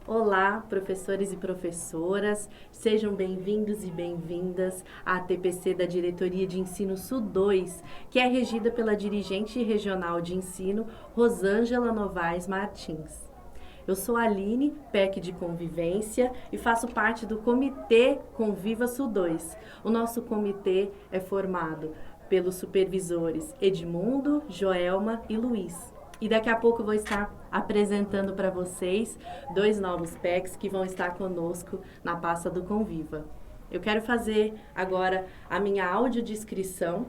Olá, professores e professoras, sejam bem-vindos e bem-vindas à TPC da Diretoria de Ensino Sul 2, que é regida pela dirigente regional de ensino, Rosângela Novaes Martins. Eu sou a Aline, PEC de Convivência, e faço parte do Comitê Conviva Sul 2. O nosso comitê é formado pelos supervisores Edmundo, Joelma e Luiz. E daqui a pouco eu vou estar apresentando para vocês dois novos PECs que vão estar conosco na pasta do Conviva. Eu quero fazer agora a minha audiodescrição.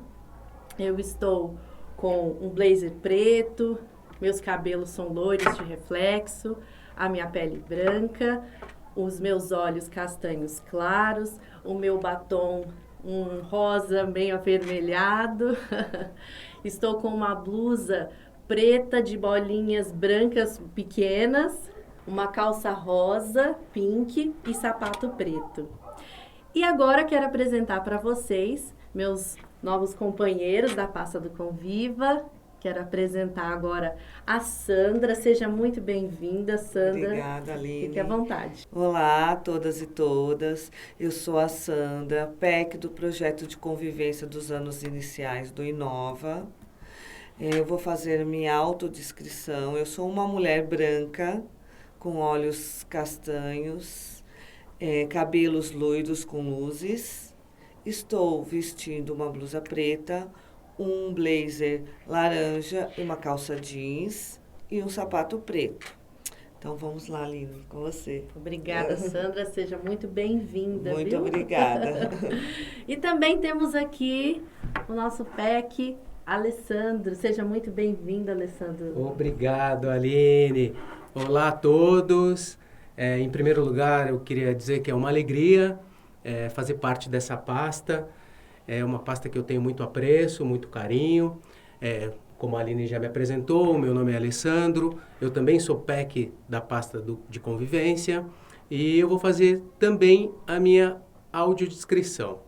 Eu estou com um blazer preto, meus cabelos são loiros de reflexo, a minha pele branca, os meus olhos castanhos claros, o meu batom um rosa meio avermelhado. Estou com uma blusa preta de bolinhas brancas pequenas, uma calça rosa, pink e sapato preto. E agora quero apresentar para vocês meus novos companheiros da pasta do Conviva. Quero apresentar agora a Sandra. Seja muito bem-vinda, Sandra. Obrigada, Aline. Fique à vontade. Olá a todas e todas. Eu sou a Sandra, PEC do Projeto de Convivência dos Anos Iniciais do Inova. Eu vou fazer a minha autodescrição. Eu sou uma mulher branca, com olhos castanhos, cabelos loiros com luzes. Estou vestindo uma blusa preta, um blazer laranja e uma calça jeans e um sapato preto. Então vamos lá, Aline, com você. Obrigada, Sandra. Seja muito bem-vinda. Muito obrigada. E também temos aqui o nosso PEC, Alessandro. Seja muito bem-vindo, Alessandro. Obrigado, Aline. Olá a todos. Em primeiro lugar, eu queria dizer que é uma alegria fazer parte dessa pasta. É uma pasta que eu tenho muito apreço, muito carinho. Como a Aline já me apresentou, meu nome é Alessandro. Eu também sou PEC da pasta de convivência. E eu vou fazer também a minha audiodescrição.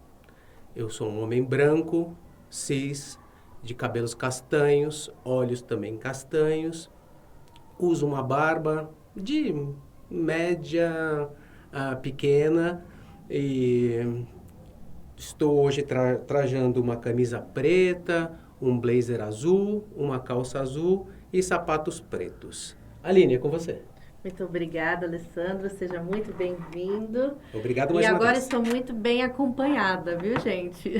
Eu sou um homem branco, cis, de cabelos castanhos, olhos também castanhos, uso uma barba de média pequena e estou hoje trajando uma camisa preta, um blazer azul, uma calça azul e sapatos pretos. Aline, é com você. Muito obrigada, Alessandro. Seja muito bem-vindo. Obrigado mais uma vez. E agora estou muito bem acompanhada, viu, gente?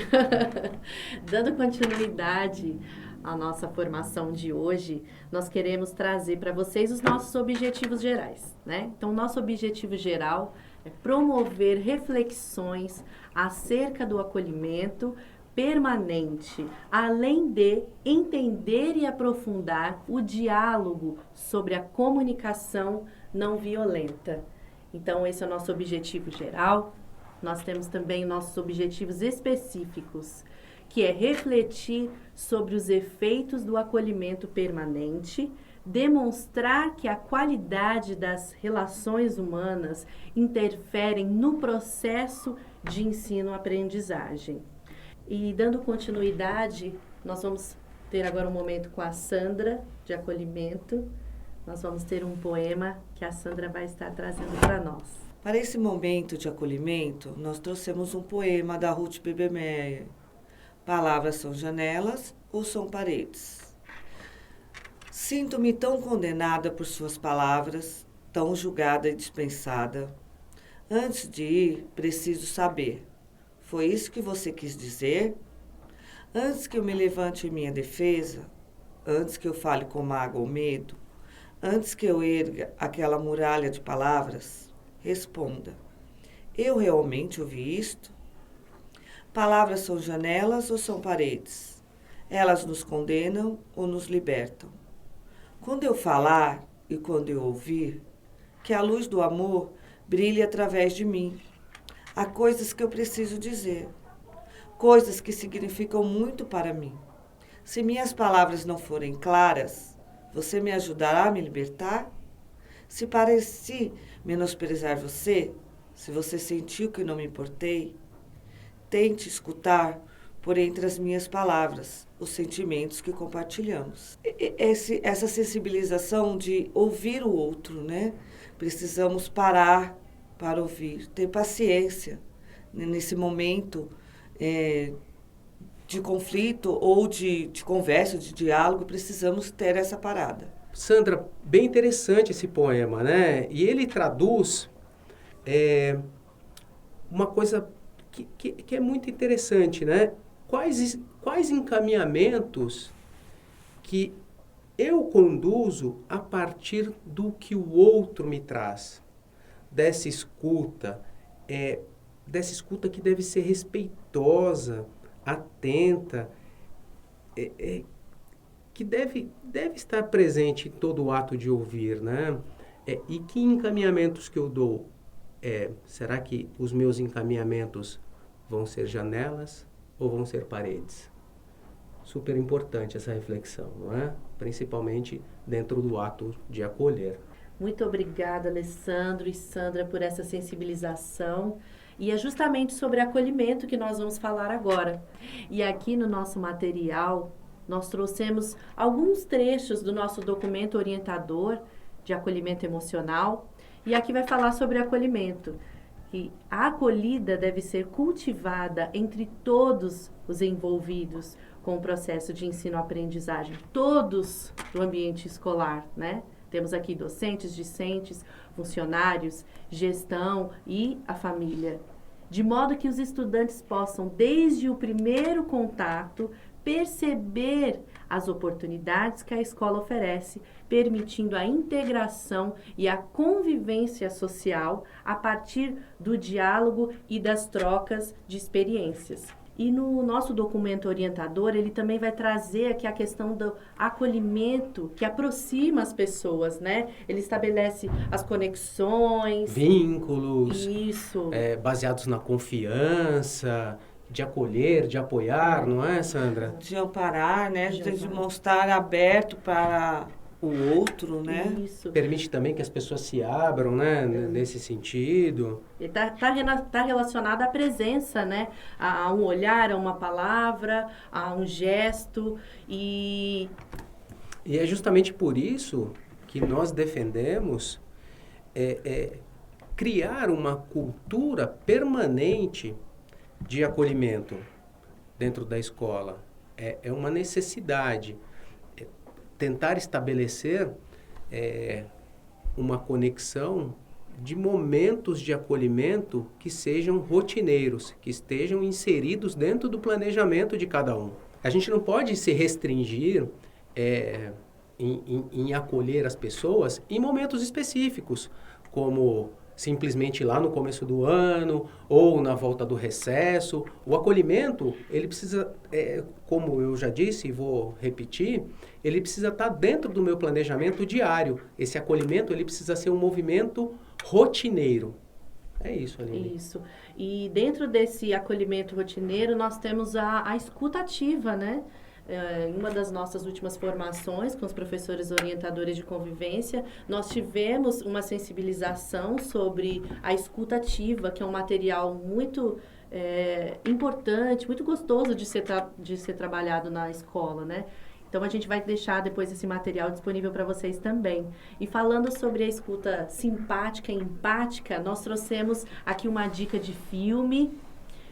Dando continuidade à nossa formação de hoje, nós queremos trazer para vocês os nossos objetivos gerais, né? Então, nosso objetivo geral é promover reflexões acerca do acolhimento permanente, além de entender e aprofundar o diálogo sobre a comunicação não violenta. Então, esse é o nosso objetivo geral. Nós temos também nossos objetivos específicos, que é refletir sobre os efeitos do acolhimento permanente, demonstrar que a qualidade das relações humanas interferem no processo de ensino-aprendizagem. E dando continuidade, nós vamos ter agora um momento com a Sandra, de acolhimento. Nós vamos ter um poema que a Sandra vai estar trazendo para nós. Para esse momento de acolhimento, nós trouxemos um poema da Ruth B. Meyer. Palavras são janelas ou são paredes? Sinto-me tão condenada por suas palavras, tão julgada e dispensada. Antes de ir, preciso saber. Foi isso que você quis dizer? Antes que eu me levante em minha defesa, antes que eu fale com mágoa ou medo, antes que eu erga aquela muralha de palavras, responda. Eu realmente ouvi isto? Palavras são janelas ou são paredes? Elas nos condenam ou nos libertam? Quando eu falar e quando eu ouvir, que a luz do amor brilhe através de mim. Há coisas que eu preciso dizer, coisas que significam muito para mim. Se minhas palavras não forem claras, você me ajudará a me libertar? Se pareci menosprezar você, se você sentiu que não me importei, tente escutar por entre as minhas palavras os sentimentos que compartilhamos. Essa sensibilização de ouvir o outro, né? Precisamos parar para ouvir, ter paciência nesse momento de conflito ou de conversa, de diálogo, precisamos ter essa parada. Sandra, bem interessante esse poema, né? E ele traduz uma coisa que é muito interessante, né? Quais encaminhamentos que eu conduzo a partir do que o outro me traz? Dessa escuta que deve ser respeitosa, atenta, que deve estar presente em todo o ato de ouvir, né? E que encaminhamentos que eu dou? Será que os meus encaminhamentos vão ser janelas ou vão ser paredes? Super importante essa reflexão, não é? Principalmente dentro do ato de acolher. Muito obrigada, Alessandro e Sandra, por essa sensibilização. E é justamente sobre acolhimento que nós vamos falar agora. E aqui no nosso material, nós trouxemos alguns trechos do nosso documento orientador de acolhimento emocional. E aqui vai falar sobre acolhimento. Que a acolhida deve ser cultivada entre todos os envolvidos com o processo de ensino-aprendizagem. Todos do ambiente escolar, né? Temos aqui docentes, discentes, funcionários, gestão e a família. De modo que os estudantes possam, desde o primeiro contato, perceber as oportunidades que a escola oferece, permitindo a integração e a convivência social a partir do diálogo e das trocas de experiências. E no nosso documento orientador, ele também vai trazer aqui a questão do acolhimento que aproxima as pessoas, né? Ele estabelece as conexões, vínculos, isso, baseados na confiança, de acolher, de apoiar, não é, Sandra? De amparar, né? De mostrar aberto para o outro, né? Isso. Permite também que as pessoas se abram, né? Nesse sentido. E tá relacionado à presença, né? A um olhar, a uma palavra, a um gesto. E é justamente por isso que nós defendemos criar uma cultura permanente de acolhimento dentro da escola. É uma necessidade. Tentar estabelecer uma conexão de momentos de acolhimento que sejam rotineiros, que estejam inseridos dentro do planejamento de cada um. A gente não pode se restringir em acolher as pessoas em momentos específicos, como simplesmente lá no começo do ano ou na volta do recesso. O acolhimento, ele precisa, como eu já disse e vou repetir, ele precisa estar dentro do meu planejamento diário. Esse acolhimento, ele precisa ser um movimento rotineiro. É isso, Aline. Isso. E dentro desse acolhimento rotineiro, nós temos a escuta ativa, né? Em uma das nossas últimas formações com os professores orientadores de convivência, nós tivemos uma sensibilização sobre a escuta ativa, que é um material muito importante, muito gostoso de ser trabalhado na escola, né? Então, a gente vai deixar depois esse material disponível para vocês também. E falando sobre a escuta simpática e empática, nós trouxemos aqui uma dica de filme.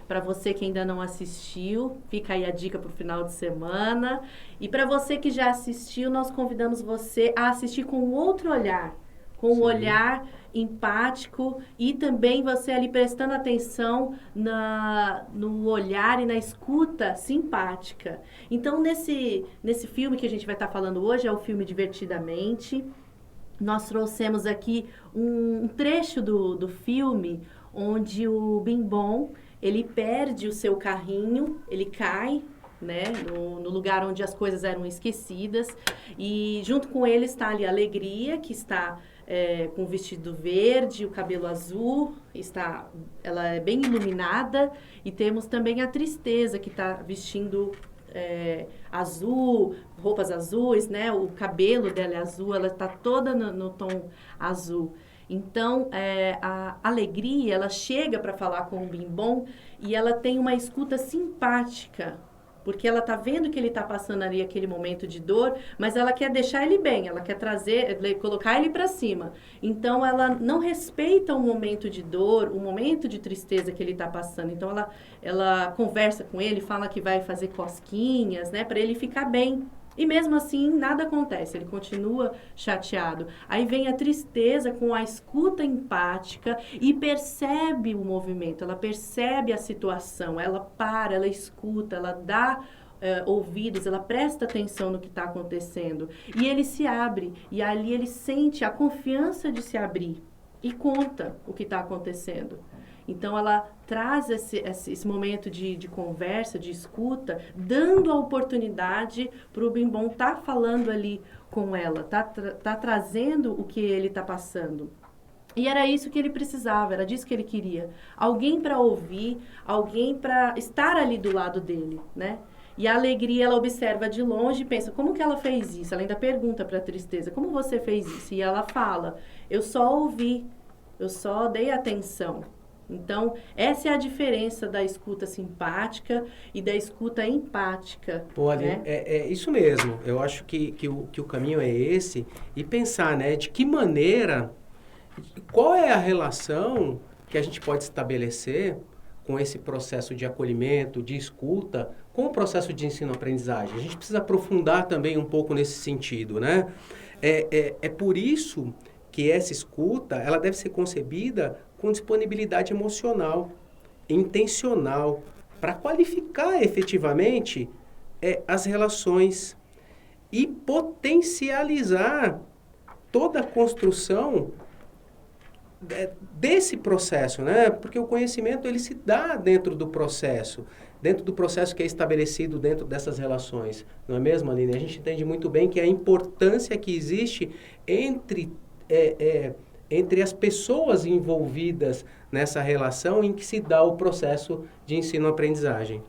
Para você que ainda não assistiu, fica aí a dica para o final de semana. E para você que já assistiu, nós convidamos você a assistir com outro olhar. Com um olhar empático e também você ali prestando atenção no olhar e na escuta simpática. Então, nesse filme que a gente vai estar falando hoje, é o filme Divertidamente. Nós trouxemos aqui um trecho do filme onde o Bim Bom, ele perde o seu carrinho, ele cai, né, no lugar onde as coisas eram esquecidas. E junto com ele está ali a Alegria, que está com o vestido verde, o cabelo azul, ela é bem iluminada. E temos também a Tristeza, que está vestindo azul, roupas azuis, né? O cabelo dela é azul, ela está toda no tom azul. Então, a Alegria, ela chega para falar com o Bim Bom e ela tem uma escuta simpática porque ela tá vendo que ele tá passando ali aquele momento de dor, mas ela quer deixar ele bem, ela quer trazer, colocar ele para cima. Então ela não respeita o momento de dor, o momento de tristeza que ele tá passando. Então ela conversa com ele, fala que vai fazer cosquinhas, né, para ele ficar bem. E mesmo assim, nada acontece, ele continua chateado. Aí vem a tristeza com a escuta empática e percebe o movimento, ela percebe a situação, ela para, ela escuta, ela dá ouvidos, ela presta atenção no que está acontecendo. E ele se abre, e ali ele sente a confiança de se abrir e conta o que está acontecendo. Então, ela traz esse momento de conversa, de escuta, dando a oportunidade para o Bimbom estar falando ali com ela, tá trazendo o que ele está passando. E era isso que ele precisava, era disso que ele queria. Alguém para ouvir, alguém para estar ali do lado dele, né? E a alegria, ela observa de longe e pensa, como que ela fez isso? Ela ainda pergunta para a tristeza, como você fez isso? E ela fala, eu só ouvi, eu só dei atenção. Então, essa é a diferença da escuta simpática e da escuta empática. Pô, Aline, né? é isso mesmo. Eu acho que o caminho é esse. E pensar, né, de que maneira, qual é a relação que a gente pode estabelecer com esse processo de acolhimento, de escuta, com o processo de ensino-aprendizagem. A gente precisa aprofundar também um pouco nesse sentido, né? É por isso que essa escuta, ela deve ser concebida com disponibilidade emocional, intencional, para qualificar efetivamente as relações e potencializar toda a construção desse processo, né? Porque o conhecimento, ele se dá dentro do processo que é estabelecido dentro dessas relações. Não é mesmo, Aline? A gente entende muito bem que a importância que existe entre as pessoas envolvidas nessa relação em que se dá o processo de ensino-aprendizagem.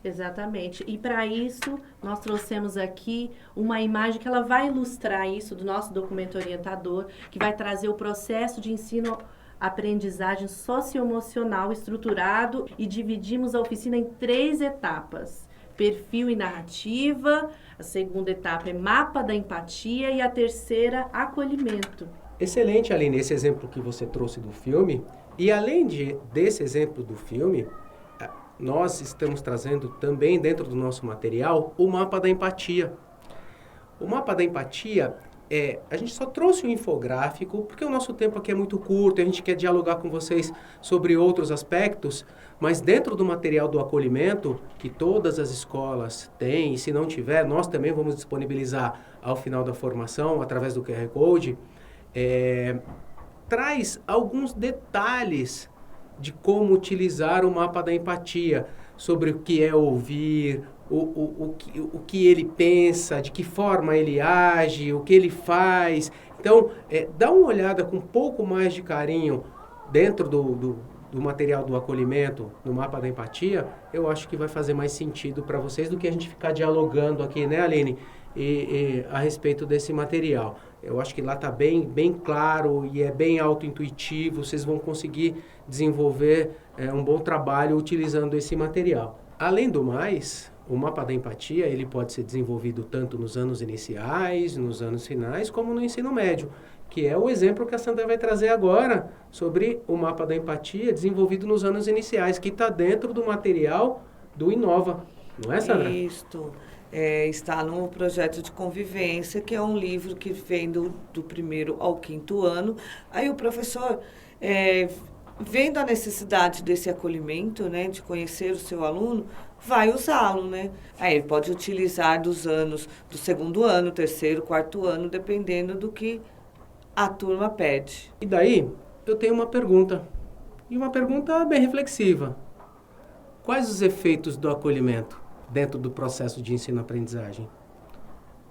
Exatamente. E para isso, nós trouxemos aqui uma imagem que ela vai ilustrar isso do nosso documento orientador, que vai trazer o processo de ensino-aprendizagem socioemocional estruturado, e dividimos a oficina em 3 etapas. Perfil e narrativa, a segunda etapa é mapa da empatia e a terceira, acolhimento. Excelente, Aline, esse exemplo que você trouxe do filme. E além desse exemplo do filme, nós estamos trazendo também dentro do nosso material o mapa da empatia. O mapa da empatia, a gente só trouxe um infográfico, porque o nosso tempo aqui é muito curto, a gente quer dialogar com vocês sobre outros aspectos, mas dentro do material do acolhimento, que todas as escolas têm, e se não tiver, nós também vamos disponibilizar ao final da formação, através do QR Code, traz alguns detalhes de como utilizar o mapa da empatia, sobre o que é ouvir, o que ele pensa, de que forma ele age, o que ele faz. Então, dá uma olhada com um pouco mais de carinho dentro do material do acolhimento, no mapa da empatia, eu acho que vai fazer mais sentido para vocês do que a gente ficar dialogando aqui, né, Aline, a respeito desse material. Eu acho que lá está bem claro e é bem auto-intuitivo, vocês vão conseguir desenvolver um bom trabalho utilizando esse material. Além do mais, o mapa da empatia ele pode ser desenvolvido tanto nos anos iniciais, nos anos finais, como no ensino médio, que é o exemplo que a Sandra vai trazer agora sobre o mapa da empatia desenvolvido nos anos iniciais, que está dentro do material do Inova. Não é, Sandra? Isso. Está no projeto de convivência, que é um livro que vem do 1º ao 5º ano. Aí o professor, vendo a necessidade desse acolhimento, né, de conhecer o seu aluno, vai usá-lo, né? Aí ele pode utilizar dos anos do 2º ano, 3º, 4º ano, dependendo do que a turma pede. E daí, eu tenho uma pergunta, e uma pergunta bem reflexiva. Quais os efeitos do acolhimento dentro do processo de ensino-aprendizagem?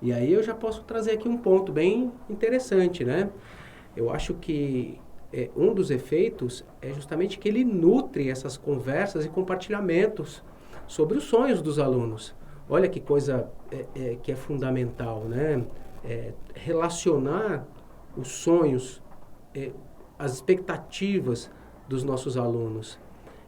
E aí eu já posso trazer aqui um ponto bem interessante, né? Eu acho que um dos efeitos é justamente que ele nutre essas conversas e compartilhamentos sobre os sonhos dos alunos. Olha que coisa que é fundamental, né? Relacionar os sonhos, as expectativas dos nossos alunos.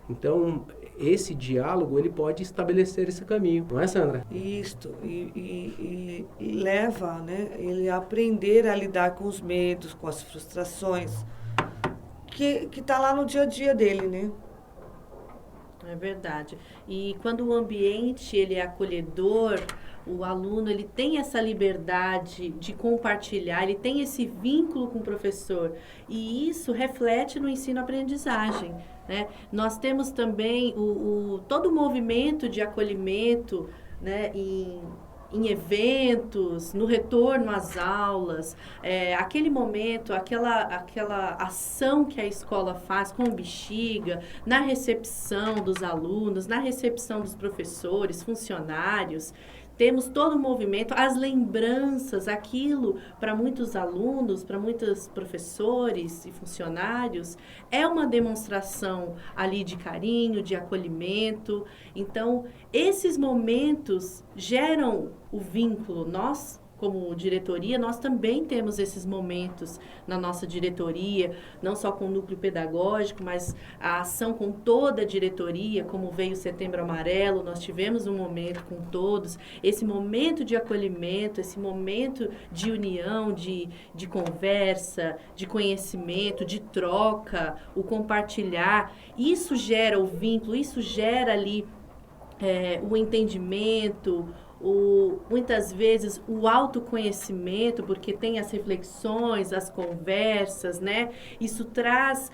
Então, esse diálogo, ele pode estabelecer esse caminho, não é, Sandra? Isto, e leva, né, ele a aprender a lidar com os medos, com as frustrações, que está lá no dia a dia dele, né? É verdade. E quando o ambiente ele é acolhedor, o aluno ele tem essa liberdade de compartilhar, ele tem esse vínculo com o professor. E isso reflete no ensino-aprendizagem, né? Nós temos também todo o movimento de acolhimento, né, em eventos, no retorno às aulas, aquele momento, aquela ação que a escola faz com o Bexiga, na recepção dos alunos, na recepção dos professores, funcionários. Temos todo o movimento, as lembranças, aquilo para muitos alunos, para muitos professores e funcionários, é uma demonstração ali de carinho, de acolhimento. Então, esses momentos geram o vínculo. Nós, como diretoria, nós também temos esses momentos na nossa diretoria, não só com o núcleo pedagógico, mas a ação com toda a diretoria, como veio o Setembro Amarelo, nós tivemos um momento com todos, esse momento de acolhimento, esse momento de união, de conversa, de conhecimento, de troca, o compartilhar, isso gera o vínculo, isso gera ali o entendimento, muitas vezes o autoconhecimento, porque tem as reflexões, as conversas, né? Isso traz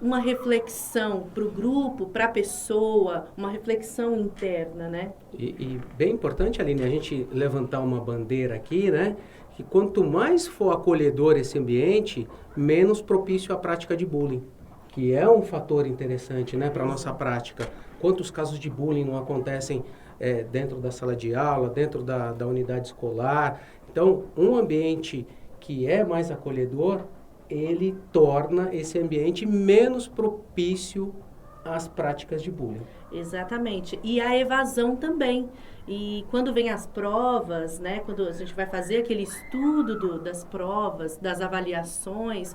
uma reflexão para o grupo, para a pessoa, uma reflexão interna, né? E bem importante, Aline, a gente levantar uma bandeira aqui, né? Que quanto mais for acolhedor esse ambiente, menos propício à prática de bullying, que é um fator interessante, né, para a nossa prática. Quantos casos de bullying não acontecem dentro da sala de aula, dentro da unidade escolar? Então, um ambiente que é mais acolhedor, ele torna esse ambiente menos propício às práticas de bullying. Exatamente. E a evasão também. E quando vem as provas, né, quando a gente vai fazer aquele estudo das provas, das avaliações,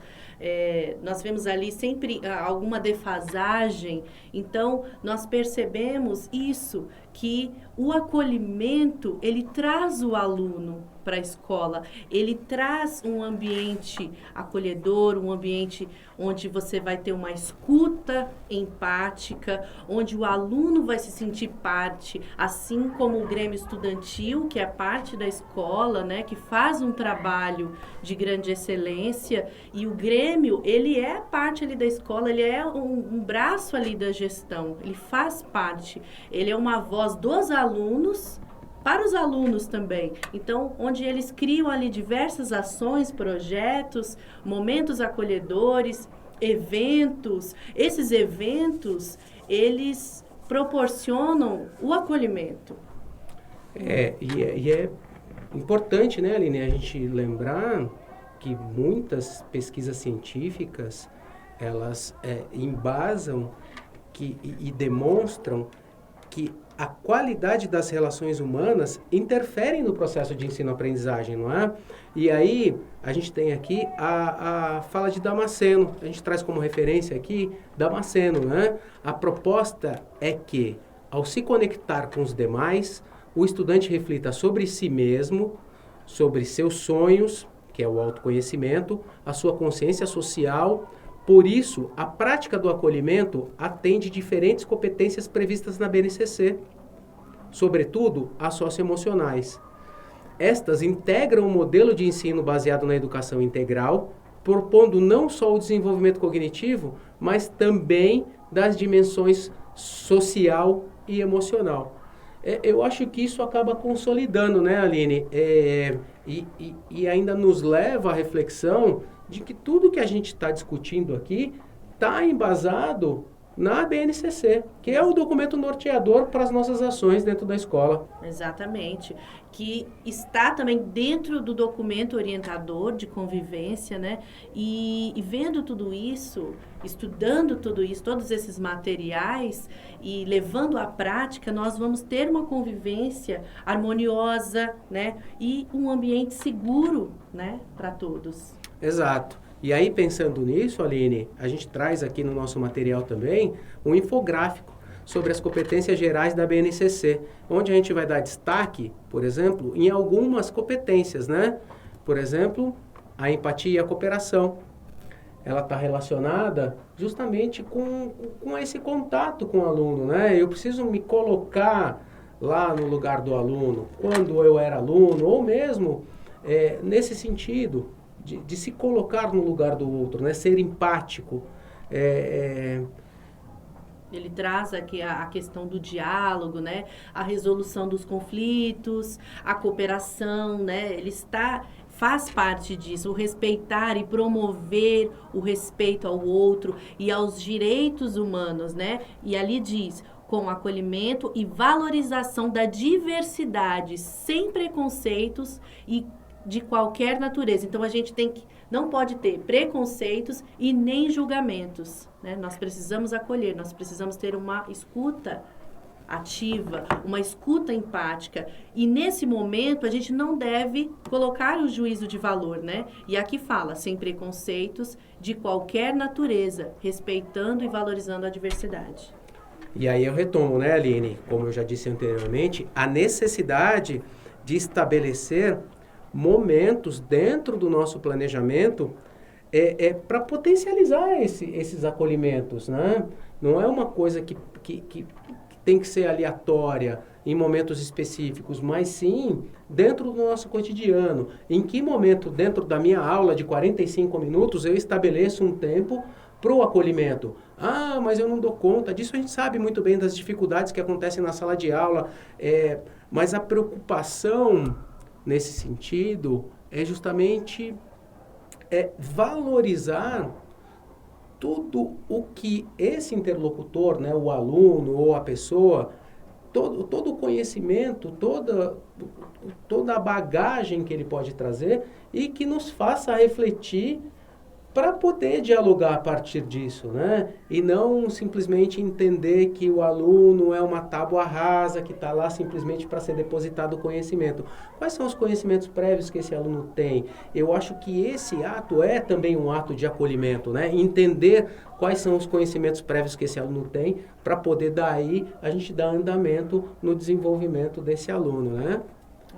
nós vemos ali sempre alguma defasagem. Então, nós percebemos isso, que o acolhimento, ele traz o aluno para a escola, ele traz um ambiente acolhedor, um ambiente onde você vai ter uma escuta empática, onde o aluno vai se sentir parte, assim como o Grêmio Estudantil, que é parte da escola, né, que faz um trabalho de grande excelência, e o Grêmio, ele é parte ali da escola, ele é um braço ali da gestão, ele faz parte, ele é uma voz dos alunos, para os alunos também. Então, onde eles criam ali diversas ações, projetos, momentos acolhedores, eventos. Esses eventos, eles proporcionam o acolhimento. E é importante, né, Aline, a gente lembrar que muitas pesquisas científicas, elas embasam e demonstram que a qualidade das relações humanas interferem no processo de ensino-aprendizagem, não é? E aí, a gente tem aqui a fala de Damasceno, a gente traz como referência aqui Damasceno, né? A proposta é que, ao se conectar com os demais, o estudante reflita sobre si mesmo, sobre seus sonhos, que é o autoconhecimento, a sua consciência social. Por isso, a prática do acolhimento atende diferentes competências previstas na BNCC, sobretudo as socioemocionais. Estas integram um modelo de ensino baseado na educação integral, propondo não só o desenvolvimento cognitivo, mas também das dimensões social e emocional. Eu acho que isso acaba consolidando, né, Aline? E ainda nos leva à reflexão de que tudo que a gente está discutindo aqui está embasado na BNCC, que é o documento norteador para as nossas ações dentro da escola. Exatamente. Que está também dentro do documento orientador de convivência, né? E vendo tudo isso, estudando tudo isso, todos esses materiais e levando à prática, nós vamos ter uma convivência harmoniosa, né? E um ambiente seguro, né? Para todos. Exato. E aí, pensando nisso, Aline, a gente traz aqui no nosso material também um infográfico sobre as competências gerais da BNCC, onde a gente vai dar destaque, por exemplo, em algumas competências, né? Por exemplo, a empatia e a cooperação. Ela está relacionada justamente com esse contato com o aluno, né? Eu preciso me colocar lá no lugar do aluno, quando eu era aluno, ou mesmo nesse sentido de se colocar no lugar do outro, né? Ser empático. Ele traz aqui a questão do diálogo, né? A resolução dos conflitos, a cooperação, né? Faz parte disso, o respeitar e promover o respeito ao outro e aos direitos humanos, né? E ali diz, com acolhimento e valorização da diversidade, sem preconceitos e de qualquer natureza. Então, a gente não pode ter preconceitos e nem julgamentos, né? Nós precisamos acolher, nós precisamos ter uma escuta ativa, uma escuta empática. E nesse momento a gente não deve colocar o juízo de valor, né? E aqui fala, sem preconceitos de qualquer natureza, respeitando e valorizando a diversidade. E aí eu retomo, né, Aline? Como eu já disse anteriormente, a necessidade de estabelecer momentos dentro do nosso planejamento para potencializar esses acolhimentos, né? Não é uma coisa que tem que ser aleatória em momentos específicos, mas sim dentro do nosso cotidiano. Em que momento, dentro da minha aula de 45 minutos, eu estabeleço um tempo para o acolhimento? Ah, mas eu não dou conta disso. A gente sabe muito bem das dificuldades que acontecem na sala de aula, mas a preocupação nesse sentido é justamente valorizar tudo o que esse interlocutor, né, o aluno ou a pessoa, todo o conhecimento, toda a bagagem que ele pode trazer e que nos faça refletir para poder dialogar a partir disso, né? E não simplesmente entender que o aluno é uma tábua rasa que está lá simplesmente para ser depositado o conhecimento. Quais são os conhecimentos prévios que esse aluno tem? Eu acho que esse ato é também um ato de acolhimento, né? Entender quais são os conhecimentos prévios que esse aluno tem para poder daí a gente dar andamento no desenvolvimento desse aluno, né?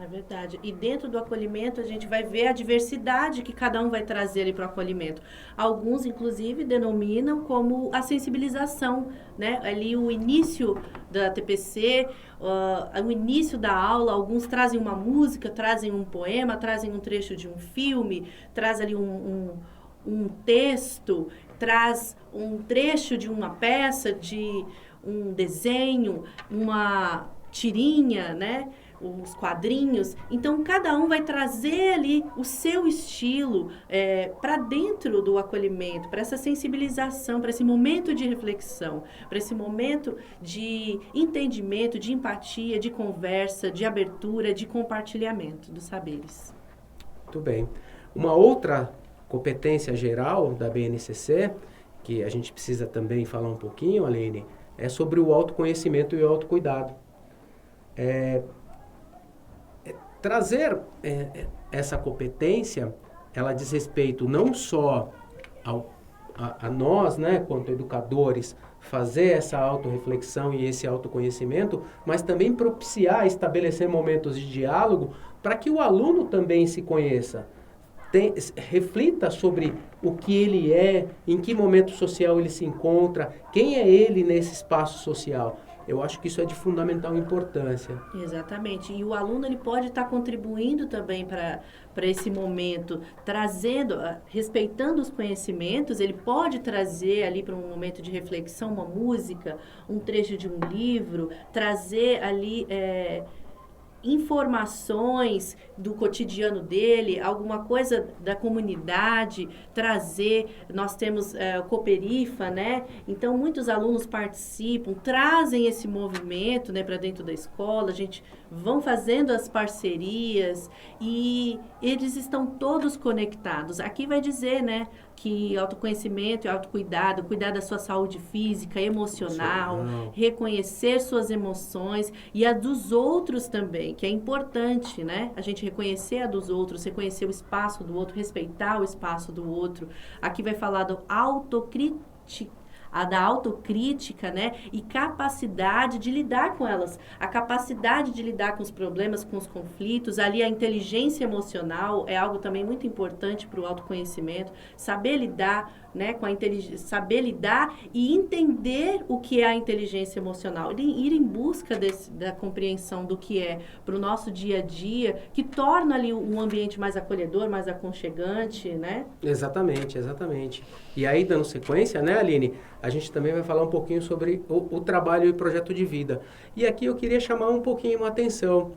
É verdade. E dentro do acolhimento, a gente vai ver a diversidade que cada um vai trazer ali para o acolhimento. Alguns, inclusive, denominam como a sensibilização, né? Ali o início da TPC, o início da aula, alguns trazem uma música, trazem um poema, trazem um trecho de um filme, traz ali um texto, traz um trecho de uma peça, de um desenho, uma tirinha, né? Os quadrinhos. Então, cada um vai trazer ali o seu estilo para dentro do acolhimento, para essa sensibilização, para esse momento de reflexão, para esse momento de entendimento, de empatia, de conversa, de abertura, de compartilhamento dos saberes. Muito bem. Uma outra competência geral da BNCC, que a gente precisa também falar um pouquinho, Aline, é sobre o autoconhecimento e o autocuidado. Trazer essa competência, ela diz respeito não só a nós, né, quanto educadores, fazer essa autorreflexão e esse autoconhecimento, mas também propiciar, estabelecer momentos de diálogo para que o aluno também se conheça. Reflita sobre o que ele é, em que momento social ele se encontra, quem é ele nesse espaço social. Eu acho que isso é de fundamental importância. Exatamente. E o aluno ele pode estar contribuindo também para esse momento, trazendo, respeitando os conhecimentos, ele pode trazer ali para um momento de reflexão uma música, um trecho de um livro, trazer ali informações do cotidiano dele, alguma coisa da comunidade, trazer. Nós temos o Cooperifa, né? Então, muitos alunos participam, trazem esse movimento, né, para dentro da escola, vão fazendo as parcerias e eles estão todos conectados. Aqui vai dizer, né, que autoconhecimento e autocuidado, cuidar da sua saúde física, emocional, reconhecer suas emoções e a dos outros também, que é importante, né? A gente reconhecer a dos outros, reconhecer o espaço do outro, respeitar o espaço do outro. Aqui vai falar do da autocrítica, né? E capacidade de lidar com elas. A capacidade de lidar com os problemas, com os conflitos. Ali a inteligência emocional é algo também muito importante para o autoconhecimento. Saber lidar, né, com a inteligência, saber lidar e entender o que é a inteligência emocional. Ir em busca da compreensão do que é para o nosso dia a dia, que torna ali um ambiente mais acolhedor, mais aconchegante, né? Exatamente, exatamente. E aí, dando sequência, né, Aline, a gente também vai falar um pouquinho sobre o trabalho e projeto de vida. E aqui eu queria chamar um pouquinho a atenção,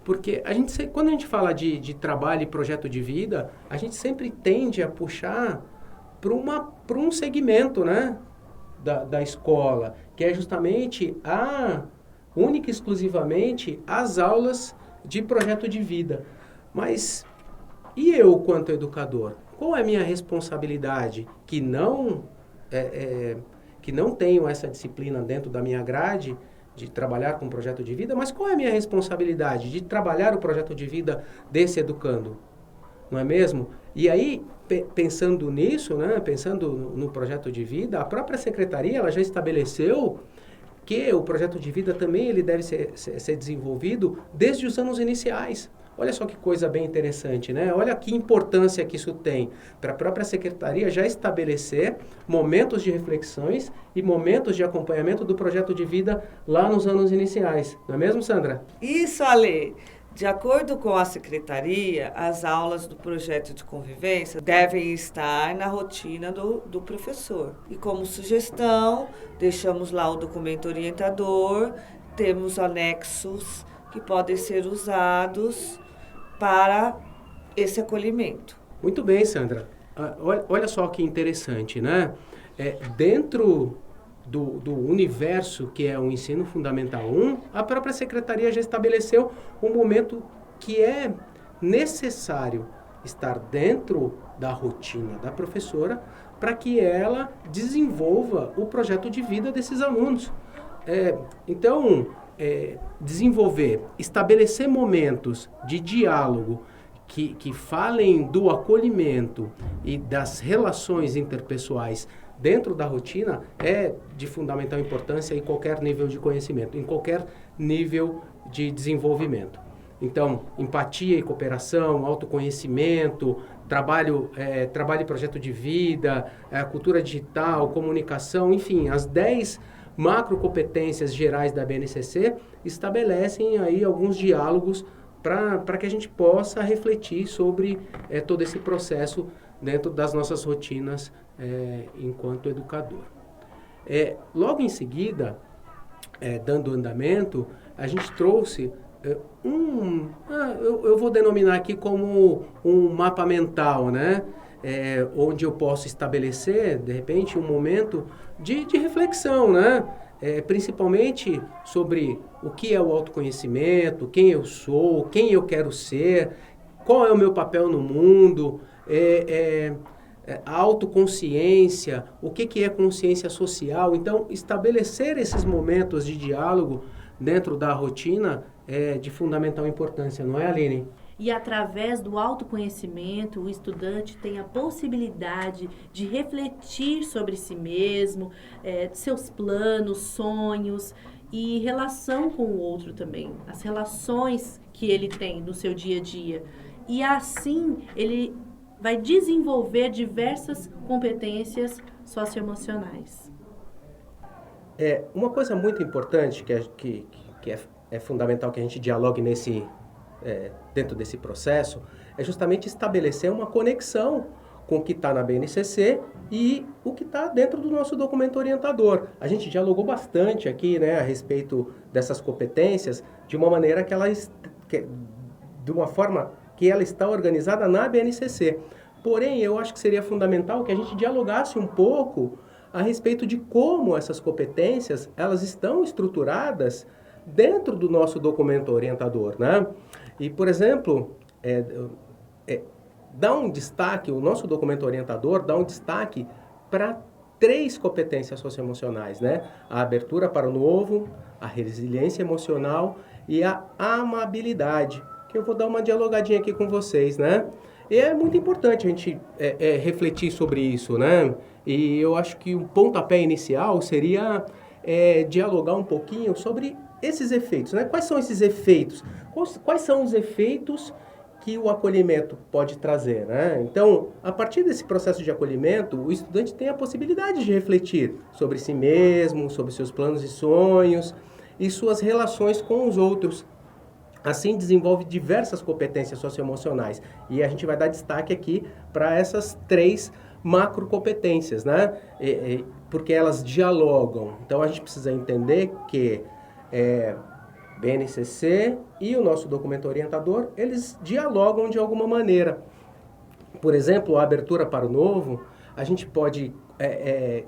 porque quando a gente fala de trabalho e projeto de vida, a gente sempre tende a puxar para um segmento, né, da escola, que é justamente única e exclusivamente as aulas de projeto de vida. Mas e eu, quanto educador? Qual é a minha responsabilidade que não tenho essa disciplina dentro da minha grade de trabalhar com projeto de vida, mas qual é a minha responsabilidade de trabalhar o projeto de vida desse educando? Não é mesmo? E aí, pensando nisso, né, pensando no projeto de vida, a própria secretaria ela já estabeleceu que o projeto de vida também ele deve ser desenvolvido desde os anos iniciais. Olha só que coisa bem interessante, né? Olha que importância que isso tem para a própria secretaria já estabelecer momentos de reflexões e momentos de acompanhamento do projeto de vida lá nos anos iniciais. Não é mesmo, Sandra? Isso, Ale. De acordo com a secretaria, as aulas do projeto de convivência devem estar na rotina do professor. E como sugestão, deixamos lá o documento orientador, temos anexos que podem ser usados para esse acolhimento. Muito bem, Sandra. Olha só que interessante, né? Dentro do universo que é o ensino fundamental 1, a própria secretaria já estabeleceu um momento que é necessário estar dentro da rotina da professora para que ela desenvolva o projeto de vida desses alunos. Então, estabelecer momentos de diálogo que falem do acolhimento e das relações interpessoais dentro da rotina é de fundamental importância em qualquer nível de conhecimento, em qualquer nível de desenvolvimento. Então, empatia e cooperação, autoconhecimento, trabalho e projeto de vida, cultura digital, comunicação, enfim, as 10 macrocompetências gerais da BNCC estabelecem aí alguns diálogos para que a gente possa refletir sobre todo esse processo dentro das nossas rotinas enquanto educador. Logo em seguida, dando andamento, a gente trouxe eu vou denominar aqui como um mapa mental, né? Onde eu posso estabelecer, de repente, um momento de reflexão, né? Principalmente sobre o que é o autoconhecimento, quem eu sou, quem eu quero ser, qual é o meu papel no mundo, a autoconsciência, o que é consciência social. Então, estabelecer esses momentos de diálogo dentro da rotina é de fundamental importância, não é, Aline? E através do autoconhecimento, o estudante tem a possibilidade de refletir sobre si mesmo, seus planos, sonhos e relação com o outro também. As relações que ele tem no seu dia a dia. E assim, ele vai desenvolver diversas competências socioemocionais. Uma coisa muito importante que é fundamental que a gente dialogue dentro desse processo é justamente estabelecer uma conexão com o que está na BNCC e o que está dentro do nosso documento orientador. A gente dialogou bastante aqui, né, a respeito dessas competências de uma maneira de uma forma que ela está organizada na BNCC. Porém, eu acho que seria fundamental que a gente dialogasse um pouco a respeito de como essas competências elas estão estruturadas dentro do nosso documento orientador, né? E, por exemplo, dá um destaque, o nosso documento orientador dá um destaque para 3 competências socioemocionais, né? A abertura para o novo, a resiliência emocional e a amabilidade, que eu vou dar uma dialogadinha aqui com vocês, né? E é muito importante a gente refletir sobre isso, né? E eu acho que o pontapé inicial seria dialogar um pouquinho sobre esses efeitos, né? Quais são esses efeitos? Quais são os efeitos que o acolhimento pode trazer, né? Então, a partir desse processo de acolhimento, o estudante tem a possibilidade de refletir sobre si mesmo, sobre seus planos e sonhos e suas relações com os outros. Assim, desenvolve diversas competências socioemocionais. E a gente vai dar destaque aqui para essas 3 macrocompetências, né? Porque elas dialogam. Então, a gente precisa entender que BNCC e o nosso documento orientador, eles dialogam de alguma maneira. Por exemplo, a abertura para o novo, a gente pode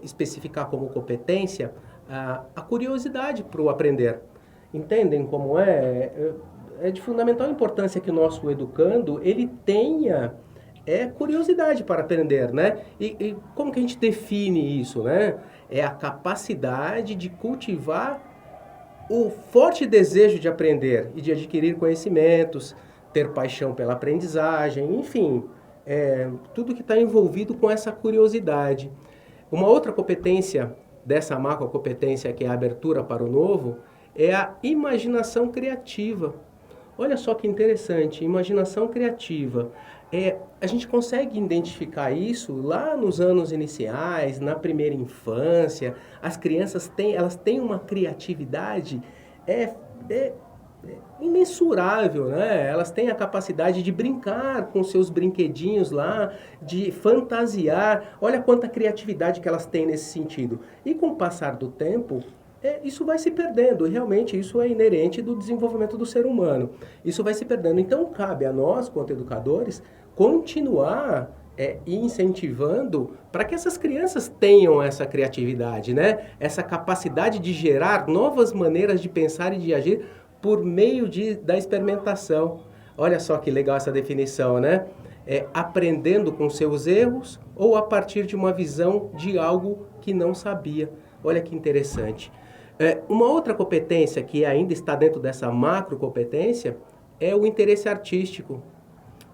especificar como competência a curiosidade para o aprender. Entendem como é? É de fundamental importância que o nosso educando, ele tenha curiosidade para aprender, né? E como que a gente define isso, né? É a capacidade de cultivar o forte desejo de aprender e de adquirir conhecimentos, ter paixão pela aprendizagem, enfim, tudo que está envolvido com essa curiosidade. Uma outra competência dessa macrocompetência, que é a abertura para o novo, é a imaginação criativa. Olha só que interessante, imaginação criativa. A gente consegue identificar isso lá nos anos iniciais, na primeira infância. As crianças têm uma criatividade imensurável, né? Elas têm a capacidade de brincar com seus brinquedinhos lá, de fantasiar. Olha quanta criatividade que elas têm nesse sentido. E com o passar do tempo, isso vai se perdendo, e realmente isso é inerente do desenvolvimento do ser humano. Isso vai se perdendo. Então, cabe a nós, quanto educadores, continuar incentivando para que essas crianças tenham essa criatividade, né? Essa capacidade de gerar novas maneiras de pensar e de agir por meio da experimentação. Olha só que legal essa definição, né? Aprendendo com seus erros ou a partir de uma visão de algo que não sabia. Olha que interessante. Uma outra competência que ainda está dentro dessa macrocompetência é o interesse artístico,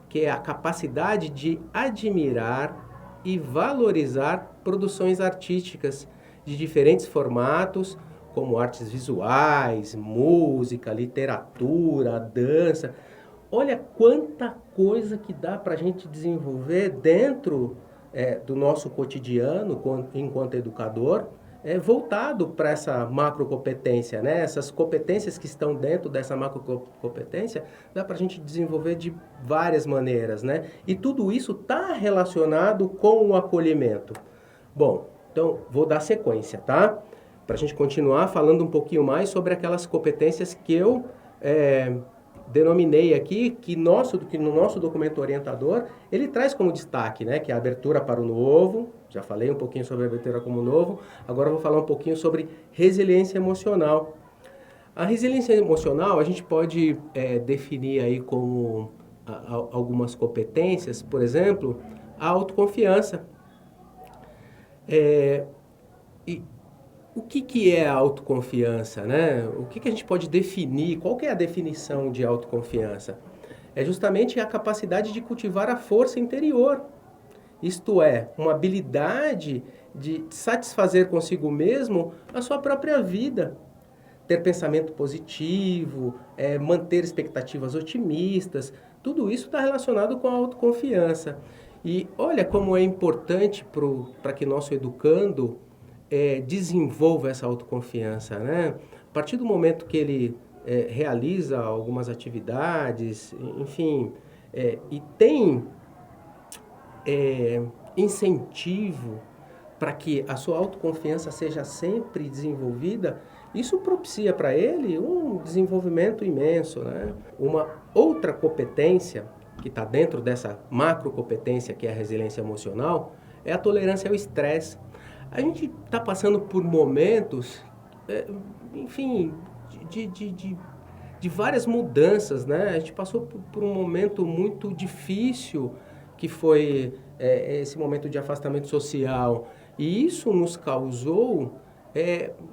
que é a capacidade de admirar e valorizar produções artísticas de diferentes formatos, como artes visuais, música, literatura, dança. Olha quanta coisa que dá para a gente desenvolver dentro do nosso cotidiano enquanto educador, voltado para essa macrocompetência, né? Essas competências que estão dentro dessa macrocompetência, dá para a gente desenvolver de várias maneiras, né? E tudo isso está relacionado com o acolhimento. Bom, então vou dar sequência, tá? Para a gente continuar falando um pouquinho mais sobre aquelas competências que eu denominei aqui, que no nosso documento orientador, ele traz como destaque, né? Que é a abertura para o novo. Já falei um pouquinho sobre a abertura como novo, agora eu vou falar um pouquinho sobre resiliência emocional. A resiliência emocional a gente pode definir aí como algumas competências, por exemplo, a autoconfiança. E o que é a autoconfiança, né? O que a gente pode definir? Qual que é a definição de autoconfiança? É justamente a capacidade de cultivar a força interior. Isto é, uma habilidade de satisfazer consigo mesmo a sua própria vida. Ter pensamento positivo, manter expectativas otimistas, tudo isso está relacionado com a autoconfiança. E olha como é importante para que nosso educando desenvolva essa autoconfiança, né? A partir do momento que ele realiza algumas atividades, enfim, e tem incentivo para que a sua autoconfiança seja sempre desenvolvida, isso propicia para ele um desenvolvimento imenso, né? Uma outra competência que está dentro dessa macrocompetência, que é a resiliência emocional, é a tolerância ao estresse. A gente está passando por momentos, enfim, de várias mudanças, né? A gente passou por um momento muito difícil, que foi esse momento de afastamento social. E isso nos causou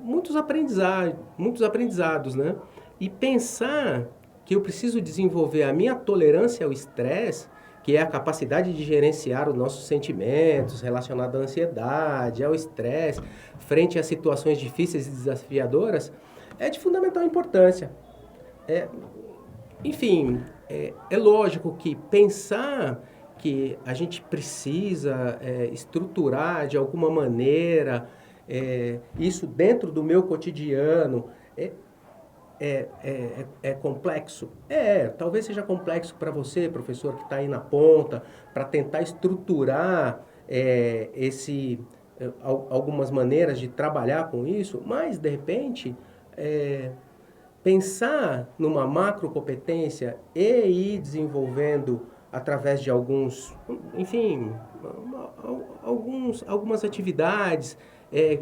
muitos aprendizados, né? E pensar que eu preciso desenvolver a minha tolerância ao estresse, que é a capacidade de gerenciar os nossos sentimentos relacionados à ansiedade, ao estresse, frente a situações difíceis e desafiadoras, é de fundamental importância. Enfim, é lógico que pensar que a gente precisa estruturar de alguma maneira isso dentro do meu cotidiano é complexo? Talvez seja complexo para você, professor, que está aí na ponta, para tentar estruturar algumas maneiras de trabalhar com isso, mas, de repente, pensar numa macrocompetência e ir desenvolvendo através de algumas atividades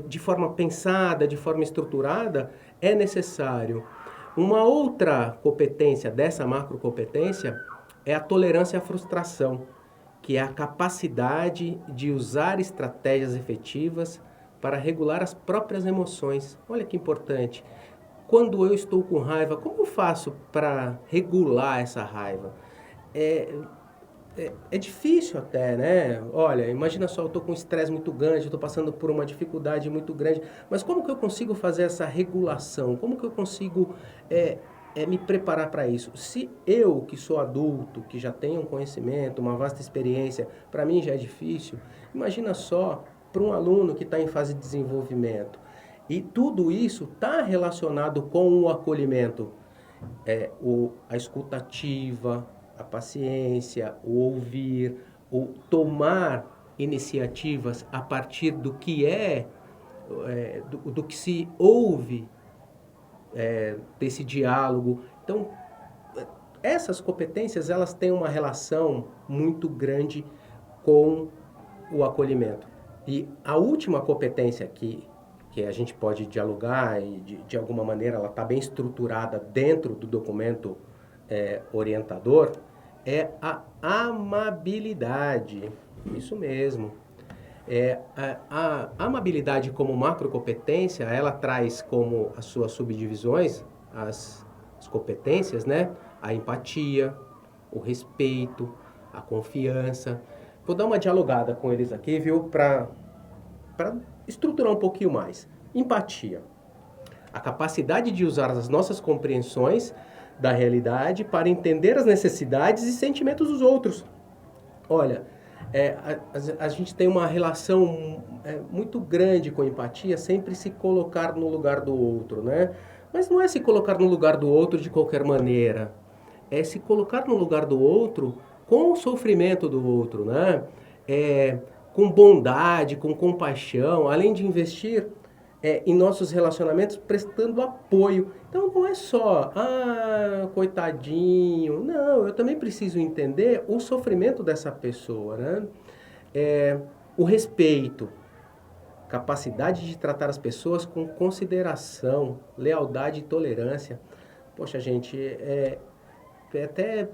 de forma pensada, de forma estruturada, é necessário. Uma outra competência dessa macrocompetência é a tolerância à frustração, que é a capacidade de usar estratégias efetivas para regular as próprias emoções. Olha que importante. Quando eu estou com raiva, como eu faço para regular essa raiva? É difícil até, né? Olha, imagina só, eu estou com um estresse muito grande, estou passando por uma dificuldade muito grande, mas como que eu consigo fazer essa regulação? Como que eu consigo me preparar para isso? Se eu, que sou adulto, que já tenho um conhecimento, uma vasta experiência, para mim já é difícil, imagina só para um aluno que está em fase de desenvolvimento. E tudo isso está relacionado com o acolhimento, a escuta ativa, a paciência, o ouvir, o tomar iniciativas a partir do que do que se ouve desse diálogo. Então, essas competências, elas têm uma relação muito grande com o acolhimento. E a última competência que a gente pode dialogar e de alguma maneira ela está bem estruturada dentro do documento orientador, é a amabilidade. Isso mesmo. A amabilidade como macrocompetência, ela traz como as suas subdivisões, as competências, né? A empatia, o respeito, a confiança. Vou dar uma dialogada com eles aqui, viu? Para estruturar um pouquinho mais. Empatia. A capacidade de usar as nossas compreensões da realidade para entender as necessidades e sentimentos dos outros. Olha, a gente tem uma relação muito grande com empatia, sempre se colocar no lugar do outro, né? Mas não é se colocar no lugar do outro de qualquer maneira. É se colocar no lugar do outro com o sofrimento do outro, né? Com bondade, com compaixão, além de investir em nossos relacionamentos, prestando apoio. Então não é só, coitadinho. Não, eu também preciso entender o sofrimento dessa pessoa, né? O respeito, capacidade de tratar as pessoas com consideração, lealdade e tolerância. Poxa, gente, até,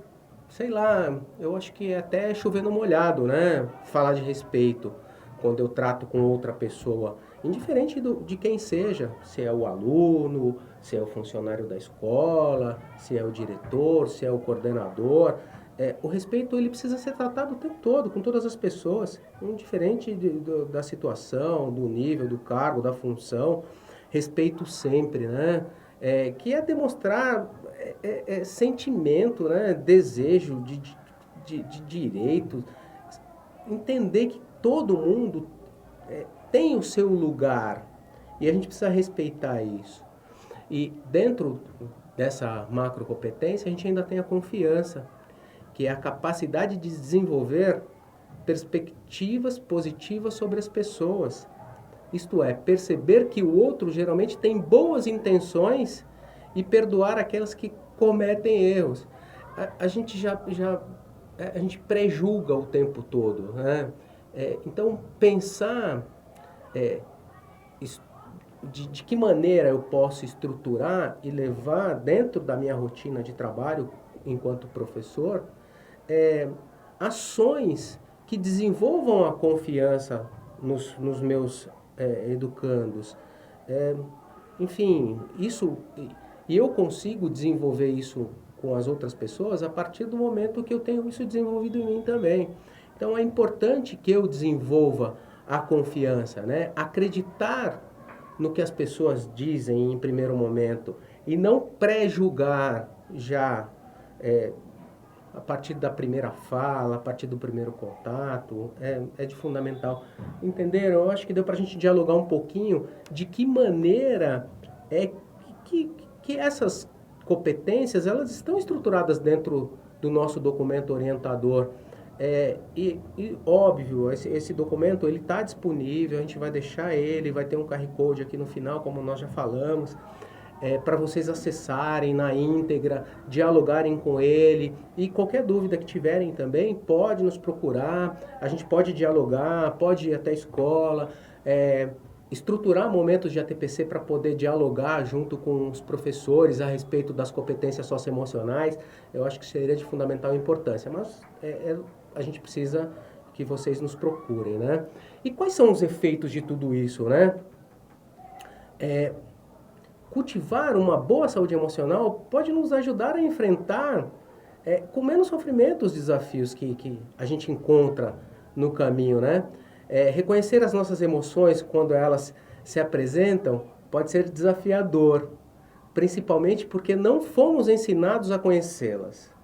sei lá, eu acho que é até chover no molhado, né? Falar de respeito quando eu trato com outra pessoa, indiferente de quem seja, se é o aluno, se é o funcionário da escola, se é o diretor, se é o coordenador. O respeito ele precisa ser tratado o tempo todo, com todas as pessoas, indiferente da situação, do nível, do cargo, da função. Respeito sempre, né? Que é demonstrar sentimento, né? Desejo de direito, entender que todo mundo tem o seu lugar e a gente precisa respeitar isso. E dentro dessa macrocompetência a gente ainda tem a confiança, que é a capacidade de desenvolver perspectivas positivas sobre as pessoas. Isto é, perceber que o outro geralmente tem boas intenções e perdoar aquelas que cometem erros. A gente a gente pré-julga o tempo todo, né? Então, pensar de que maneira eu posso estruturar e levar dentro da minha rotina de trabalho enquanto professor ações que desenvolvam a confiança nos meus educandos. Enfim, e eu consigo desenvolver isso com as outras pessoas a partir do momento que eu tenho isso desenvolvido em mim também. Então é importante que eu desenvolva a confiança, né? Acreditar no que as pessoas dizem em primeiro momento e não pré-julgar já a partir da primeira fala, a partir do primeiro contato, é de fundamental. Entenderam? Eu acho que deu para a gente dialogar um pouquinho de que maneira que essas competências elas estão estruturadas dentro do nosso documento orientador. E óbvio, esse documento ele está disponível, a gente vai deixar ele, vai ter um QR Code aqui no final, como nós já falamos, para vocês acessarem na íntegra, dialogarem com ele, e qualquer dúvida que tiverem também, pode nos procurar, a gente pode dialogar, pode ir até a escola, estruturar momentos de ATPC para poder dialogar junto com os professores a respeito das competências socioemocionais. Eu acho que seria de fundamental importância, mas a gente precisa que vocês nos procurem, né? E quais são os efeitos de tudo isso, né? Cultivar uma boa saúde emocional pode nos ajudar a enfrentar com menos sofrimento os desafios que a gente encontra no caminho, né? Reconhecer as nossas emoções quando elas se apresentam pode ser desafiador, principalmente porque não fomos ensinados a conhecê-las,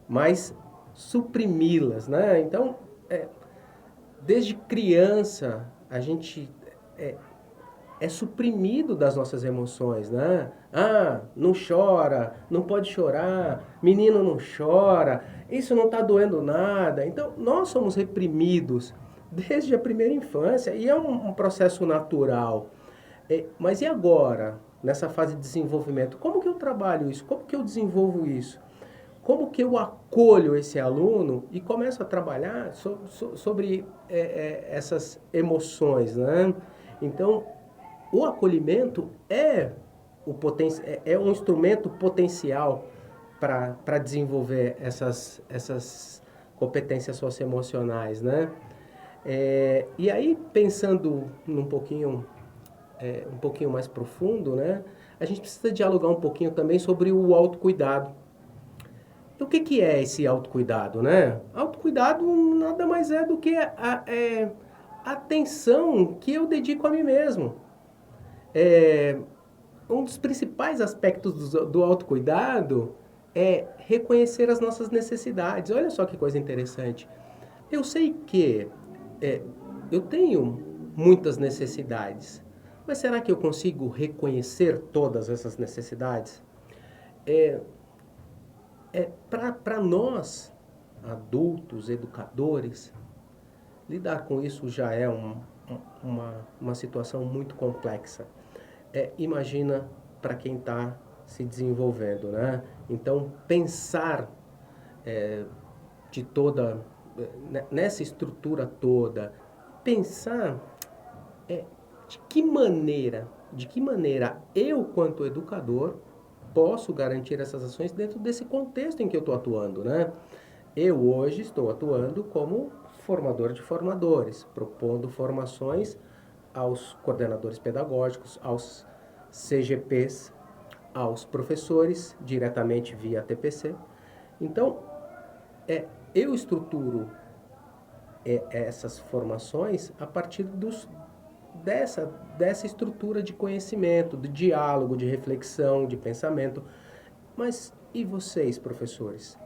mas suprimi-las, né? Então, desde criança, a gente é suprimido das nossas emoções, né? Não chora, não pode chorar, menino não chora, isso não está doendo nada. Então, nós somos reprimidos desde a primeira infância e é um processo natural. Mas e agora, nessa fase de desenvolvimento? Como que eu trabalho isso? Como que eu desenvolvo isso? Como que eu acolho esse aluno e começo a trabalhar sobre essas emoções, né? Então, o acolhimento é um instrumento potencial para desenvolver essas competências socioemocionais, né? E aí, pensando um pouquinho mais profundo, né? A gente precisa dialogar um pouquinho também sobre o autocuidado. O que é esse autocuidado, né? Autocuidado nada mais é do que a atenção que eu dedico a mim mesmo. Um dos principais aspectos do autocuidado é reconhecer as nossas necessidades. Olha só que coisa interessante. Eu sei que eu tenho muitas necessidades, mas será que eu consigo reconhecer todas essas necessidades? Para nós, adultos, educadores, lidar com isso já é uma situação muito complexa. Imagina para quem está se desenvolvendo, né? Então, pensar nessa estrutura toda, pensar de que maneira eu, quanto educador, posso garantir essas ações dentro desse contexto em que eu estou atuando, né? Eu hoje estou atuando como formador de formadores, propondo formações aos coordenadores pedagógicos, aos CGPs, aos professores, diretamente via TPC. Então, eu estruturo essas formações a partir dessa estrutura de conhecimento, de diálogo, de reflexão, de pensamento. Mas e vocês, professores?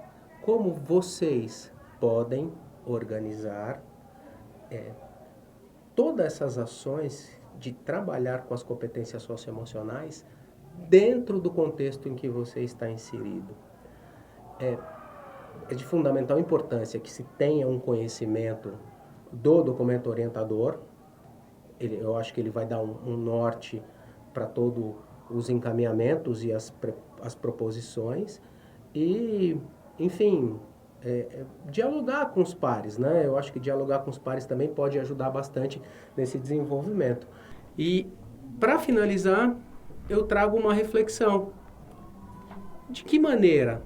Como vocês podem organizar todas essas ações de trabalhar com as competências socioemocionais dentro do contexto em que você está inserido? É de fundamental importância que se tenha um conhecimento do documento orientador. Eu acho que ele vai dar um norte para todos os encaminhamentos e as proposições. E, enfim, dialogar com os pares, né? Eu acho que dialogar com os pares também pode ajudar bastante nesse desenvolvimento. E, para finalizar, eu trago uma reflexão. De que maneira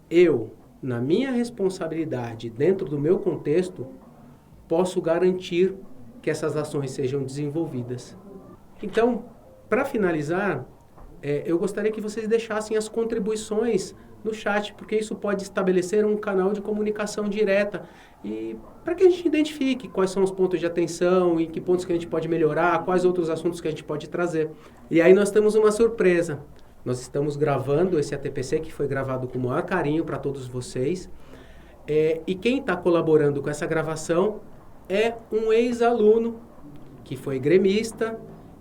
eu, na minha responsabilidade, dentro do meu contexto, posso garantir que essas ações sejam desenvolvidas. Então, para finalizar, eu gostaria que vocês deixassem as contribuições no chat, porque isso pode estabelecer um canal de comunicação direta e para que a gente identifique quais são os pontos de atenção, em que pontos que a gente pode melhorar, quais outros assuntos que a gente pode trazer. E aí nós temos uma surpresa. Nós estamos gravando esse ATPC, que foi gravado com o maior carinho para todos vocês. E quem está colaborando com essa gravação é um ex-aluno que foi gremista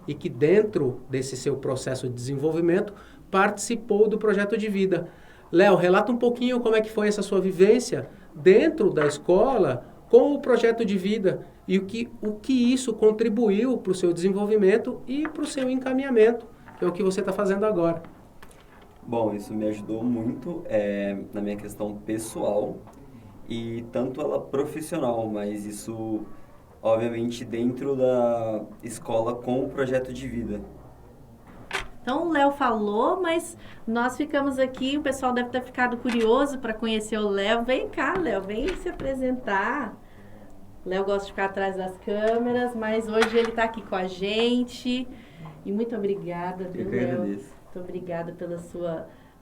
e que dentro desse seu processo de desenvolvimento participou do projeto de vida. Léo, relata um pouquinho como é que foi essa sua vivência dentro da escola com o projeto de vida e o que isso contribuiu para o seu desenvolvimento e para o seu encaminhamento, que é o que você está fazendo agora. Bom, isso me ajudou muito na minha questão pessoal e tanto ela profissional, mas isso, obviamente, dentro da escola com o projeto de vida. Então, o Léo falou, mas nós ficamos aqui, o pessoal deve ter ficado curioso para conhecer o Léo. Vem cá, Léo, vem se apresentar. O Léo gosta de ficar atrás das câmeras, mas hoje ele está aqui com a gente. E muito obrigada, viu, Léo? Muito obrigada pelo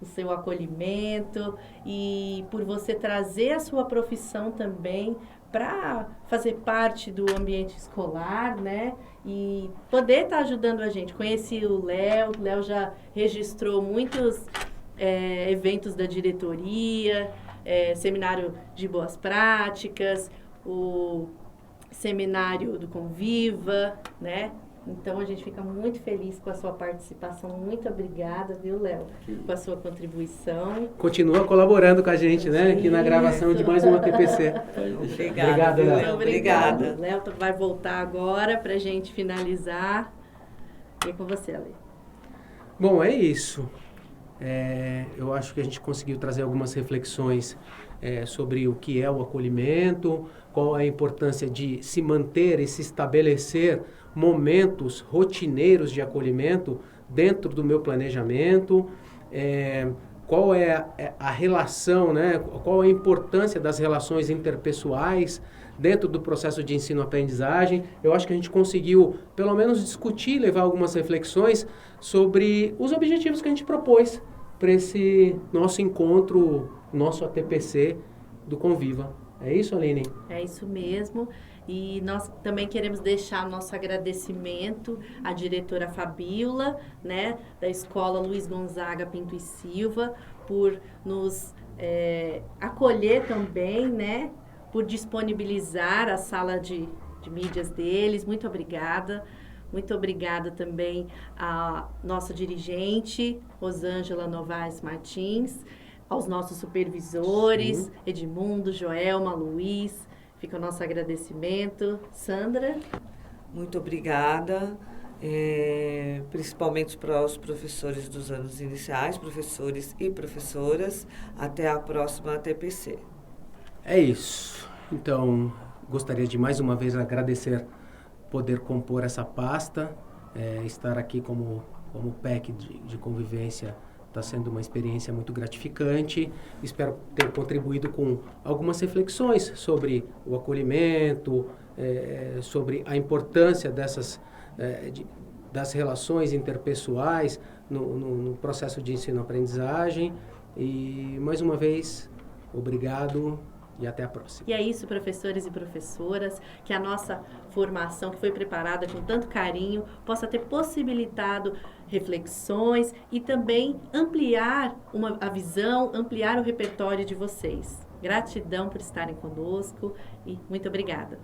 seu acolhimento e por você trazer a sua profissão também para fazer parte do ambiente escolar, né? E poder estar ajudando a gente. Conheci o Léo já registrou muitos eventos da diretoria, seminário de boas práticas, o seminário do Conviva, né? Então, a gente fica muito feliz com a sua participação. Muito obrigada, viu, Léo, com a sua contribuição. Continua colaborando com a gente, né? Aqui na gravação de mais uma TPC. Obrigada, Léo. Obrigada. Léo vai voltar agora para a gente finalizar. E é com você, Ale. Bom, é isso. Eu acho que a gente conseguiu trazer algumas reflexões sobre o que é o acolhimento, qual a importância de se manter e se estabelecer momentos rotineiros de acolhimento dentro do meu planejamento, qual é a relação, né? Qual a importância das relações interpessoais dentro do processo de ensino-aprendizagem. Eu acho que a gente conseguiu, pelo menos, discutir, levar algumas reflexões sobre os objetivos que a gente propôs para esse nosso encontro, nosso ATPC do Conviva. É isso, Aline? É isso mesmo. E nós também queremos deixar nosso agradecimento à diretora Fabíola, né, da Escola Luiz Gonzaga Pinto e Silva, por nos acolher também, né, por disponibilizar a sala de mídias deles. Muito obrigada. Muito obrigada também à nossa dirigente, Rosângela Novaes Martins, aos nossos supervisores, sim, Edmundo, Joelma, Luiz. Fica o nosso agradecimento. Sandra? Muito obrigada, principalmente para os professores dos anos iniciais, professores e professoras. Até a próxima TPC. É isso. Então, gostaria de mais uma vez agradecer poder compor essa pasta, estar aqui como PEC de convivência. Está sendo uma experiência muito gratificante. Espero ter contribuído com algumas reflexões sobre o acolhimento, sobre a importância das relações interpessoais no processo de ensino-aprendizagem. E, mais uma vez, obrigado e até a próxima. E é isso, professores e professoras, que a nossa formação, que foi preparada com tanto carinho, possa ter possibilitado reflexões e também ampliar a visão, ampliar o repertório de vocês. Gratidão por estarem conosco e muito obrigada.